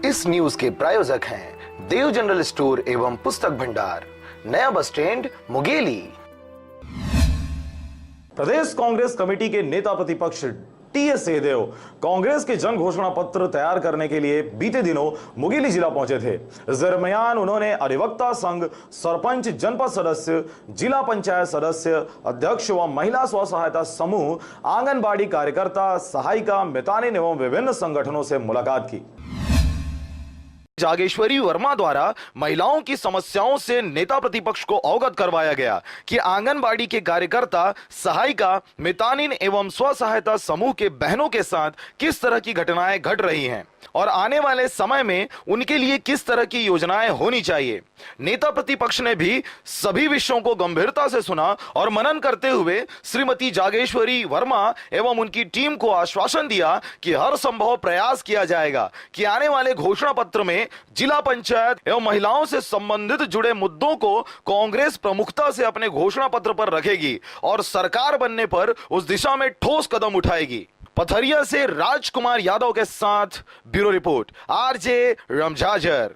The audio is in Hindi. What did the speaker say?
इस न्यूज के प्रायोजक हैं देव जनरल स्टोर एवं पुस्तक भंडार, नया बस स्टैंड, मुंगेली। प्रदेश कांग्रेस कमेटी के नेता प्रतिपक्ष टीएस सिंहदेव कांग्रेस के जन घोषणा पत्र तैयार करने के लिए बीते दिनों मुंगेली जिला पहुंचे थे। इस दरमियान उन्होंने अधिवक्ता संघ, सरपंच, जनपद सदस्य, जिला पंचायत सदस्य, अध्यक्ष व महिला स्व सहायता समूह, आंगनबाड़ी कार्यकर्ता, सहायिका, मितानिन एवं विभिन्न संगठनों से मुलाकात की। जागेश्वरी वर्मा द्वारा महिलाओं की समस्याओं से नेता प्रतिपक्ष को अवगत करवाया गया कि आंगनबाड़ी के कार्यकर्ता, सहायिका, मितानिन एवं स्व सहायता समूह के बहनों के साथ किस तरह की घटनाएं घट रही हैं और आने वाले समय में उनके लिए किस तरह की योजनाएं होनी चाहिए। नेता प्रतिपक्ष ने भी सभी विषयों को गंभीरता से सुना और मनन करते हुए श्रीमती जागेश्वरी वर्मा एवं उनकी टीम को आश्वासन दिया कि हर संभव प्रयास किया जाएगा कि आने वाले घोषणा पत्र में जिला पंचायत एवं महिलाओं से संबंधित जुड़े मुद्दों को कांग्रेस प्रमुखता से अपने घोषणा पत्र पर रखेगी और सरकार बनने पर उस दिशा में ठोस कदम उठाएगी। पथरिया से राजकुमार यादव के साथ ब्यूरो रिपोर्ट, आरजे रमझाझर।